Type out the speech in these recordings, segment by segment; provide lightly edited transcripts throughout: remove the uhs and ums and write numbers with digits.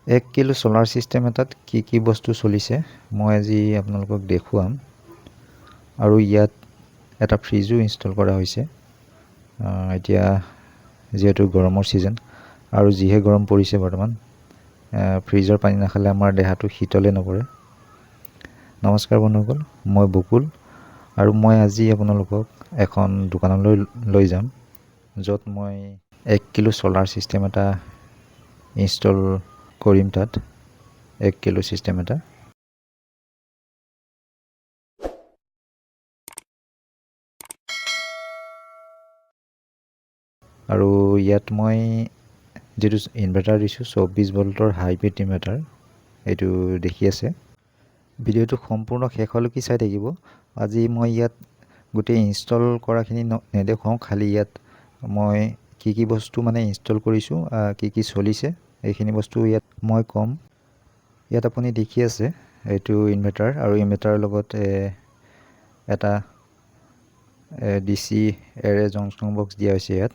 1 kilo solar system এটাত কি বস্তু চলিছে মই আজি আপোনালোকক দেখুৱাম আৰু ইয়াত এটা ফ্ৰিজো ইনষ্টল কৰা হৈছে এতিয়া যেহেতু গৰমৰ সিজন আৰু যিহে গৰম পৰিছে বৰ্তমান ফ্ৰিজৰ পানী নাখালে আমাৰ দেহাটো শীতলে নপৰে নমস্কাৰ বন্ধুসকল মই বকুল আৰু মই আজি আপোনালোকক এখন দোকানলৈ লৈ যাম য'ত মই 1 কিলো সোলাৰ সিস্টেম এটা ইনষ্টল কৰিম তাত 1 কিলো সিস্টেম এটা আৰু ইয়াত মই যেটো ইনভাৰ্টাৰ দিছো 24 ভোল্টৰ হাইব্ৰিড ইনভাৰ্টাৰ এইটো দেখি আছে ভিডিওটো সম্পূৰ্ণ শেষলৈকে চাই থাকিব আজি মই ইয়াত গোটেই ইনষ্টল কৰাখিনি নেদেখাও খালি ইয়াত মই কি বস্তু মানে ইনষ্টল কৰিছো কি চলিছে এইখিনি বস্তু ইয়াত মই কম ইয়াত আপুনি দেখি আছে এইটো ইনভাৰ্টাৰ আৰু ইনভাৰ্টাৰৰ লগত এটা ডিসি এৰে জংচন বক্স দিয়া হৈছে ইয়াত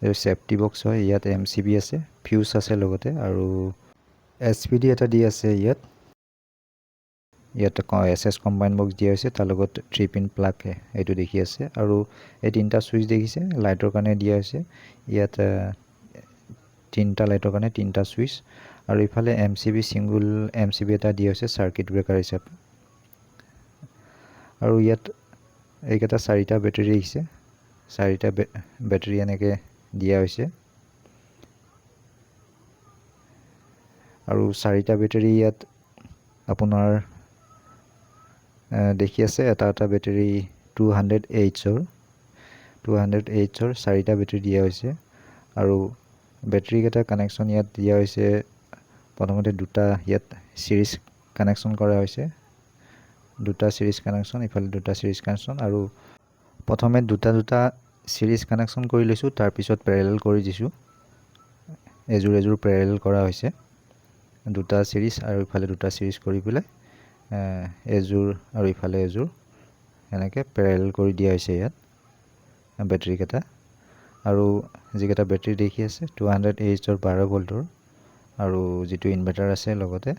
এই সেফটি বক্স হয় ইয়াত এমসিবি আছে ফিউজ আছে লগতে আৰু এসপিডি এটা দি আছে ইয়াত এসএস কম্বাইন বক্স দিয়া হৈছে তাৰ লগত 3 পিন প্লাগ এইটো দেখি আছে আৰু এই তিনটা সুইচ দেখিছে লাইটৰ কাৰণে দিয়া হৈছে ইয়াত তিনটা লাইটৰ কাৰণে তিনটা সুইচ আৰু ইফালে এমসিবি সিঙ্গল এমসিবি এটা দিয়া হৈছে সাৰ্কিট ব্ৰেকাৰ হিচাপে আৰু ইয়াত এইকেইটা চাৰিটা বেটাৰী আহিছে চাৰিটা বেটাৰী এনেকে দিয়া হৈছে আৰু চাৰিটা বেটাৰী ইয়াত আপোনাৰ দেখি আছে এটা বেটাৰী 200H ৰ চাৰিটা বেটাৰী দিয়া হৈছে আৰু বেটাৰী কেইটা কানেকচন ইয়াত দিয়া হৈছে প্ৰথমতে দুটা ইয়াত সিৰিজ কানেকচন কৰা হৈছে দুটা সিৰিজ কানেকচন ইফালে দুটা সিৰিজ কানেকচন আৰু প্ৰথমে দুটা সিৰিজ কানেকচন কৰি লৈছো তাৰ পিছত প্যাৰেলাল কৰি দিছো এজোৰ প্যাৰেলাল কৰা হৈছে দুটা সিৰিজ আৰু ইফালে দুটা সিৰিজ কৰি পেলাই এজোৰ আৰু ইফালে এজোৰ এনেকে প্যাৰেলাল কৰি দিয়া হৈছে ইয়াত বেটাৰী কেটা আৰু যিকেটা বেটাৰী দেখি আছে 200H ৰ 12 ভোল্টৰ আৰু যেটো ইনভাৰ্টাৰ আছে লগতে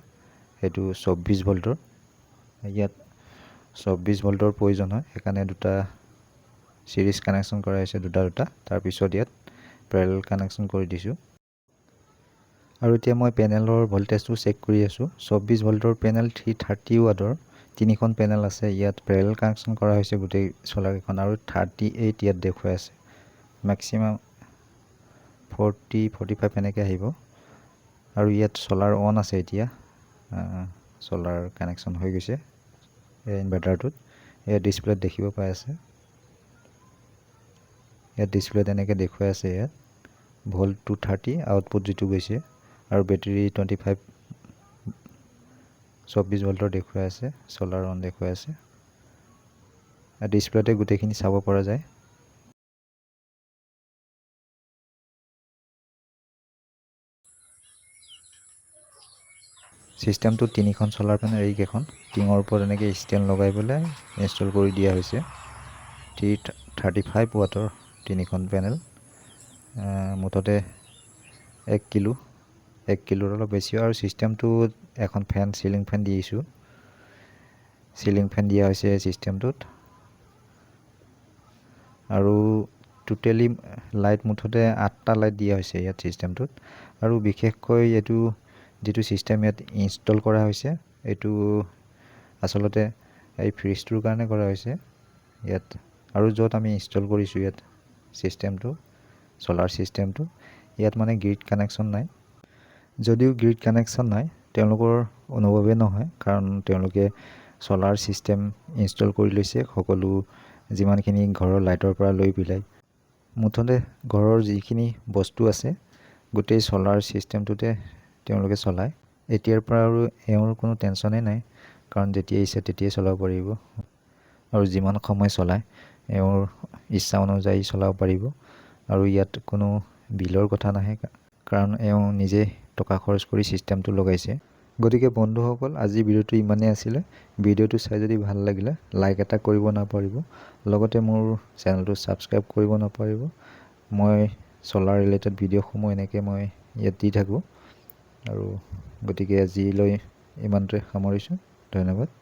হেতু 24 ভোল্টৰ ইয়াত 24 ভোল্টৰ প্ৰয়োজন হয় এখানে দুটা সিৰিজ কানেকচন কৰা হৈছে দুটা তাৰ পিছত ইয়াত প্যাৰেলাল কানেকচন কৰি দিছো আৰু এতিয়া মই পেনেলৰ ভোল্টেজটো চেক কৰি আছো 24 ভোল্টৰ পেনেল 330 ওয়াটৰ তিনিখন পেনেল আছে ইয়াত প্যাৰেলাল কানেকচন কৰা হৈছে গোটেই সোলাৰ এখন আৰু 38 ইয়াত দেখুৱাই আছে ম্যাক্সিমাম 40-45 এনেকে আহিব আৰু ইয়াত সোলাৰ অন আছে এতিয়া সোলাৰ কানেকচন হৈ গৈছে এই ইনভাৰ্টাৰটোত এই ডিসপ্লেত দেখিব পাই আছে ইয়াত ডিসপ্লেত এনেকে দেখুৱাই আছে ইয়াত ভোল্ট 230 আউটপুট যেটো গৈছে আৰু বেটাৰী 25 24 ভোল্টৰ দেখুৱাই আছে সোলাৰ অন দেখুৱাই আছে ডিসপ্লেতে গুটেখিনি চাব পৰা যায় সিস্টেমটো তিনিখন সোলাৰ পেনেল এই কেখন টিঙৰ ওপৰত এনেকে ষ্টেণ্ড লগাই পেলাই ইনষ্টল কৰি দিয়া হৈছে 335 ওয়াটৰ তিনিখন পেনেল মুঠতে 1 কিলোৰ অলপ বেছি আৰু সিস্টেমটো এখন ফেন সিলিং ফেন দিছো সিলিং ফেন দিয়া হৈছে সিস্টেমটোত আৰু টোটালি লাইট মুঠতে 8টা লাইট দিয়া হৈছে ইয়াত সিস্টেমটোত আৰু বিশেষকৈ এটো যেটো সিস্টেম ইয়াত ইনষ্টল কৰা হৈছে এটো আসলতে এই ফ্ৰিজটোৰ কাৰণে কৰা হৈছে ইয়াত আৰু যত আমি ইনষ্টল কৰিছো ইয়াত সিস্টেমটো সোলাৰ সিস্টেমটো ইয়াত মানে গ্ৰিড কানেকচন নাই যদিও গ্ৰিড কানেকচন নাই তেওঁলোকৰ অনুভৱে নহয় কাৰণ তেওঁলোকে সোলাৰ সিস্টেম ইনষ্টল কৰি লৈছে সকলো যিমানখিনি ঘৰৰ লাইটৰ পৰা লৈ পিলাই মুঠতে ঘৰৰ যিখিনি বস্তু আছে গোটেই সোলাৰ সিস্টেমটোতে তেওঁলোকে চলায় এতিয়াৰ পৰা আৰু এওঁৰ কোনো টেনচনে নাই কাৰণ যেতিয়া ইচ্ছা তেতিয়াই চলাব পাৰিব আৰু যিমান সময় চলায় এওঁৰ ইচ্ছা অনুযায়ী চলাব পাৰিব আৰু ইয়াত কোনো বিলৰ কথা নাহে কাৰণ এওঁ নিজে টকা খৰচ কৰি সিস্টেমটো লগাইছে গতিকে বন্ধুসকল আজি ভিডিওটো ইমানেই আছিল ভিডিওটো চাই যদি ভাল লাগিলে লাইক এটা কৰিব নাপাহৰিব লগতে মোৰ চেনেলটো সাবস্ক্ৰাইব কৰিব নাপাহৰিব মই সোলাৰ ৰিলেটেড ভিডিওসমূহ এনেকৈ মই ইয়াত দি থাকো আৰু গতিকে আজিলৈ ইমানটোৱে সামৰিছোঁ। ধন্যবাদ।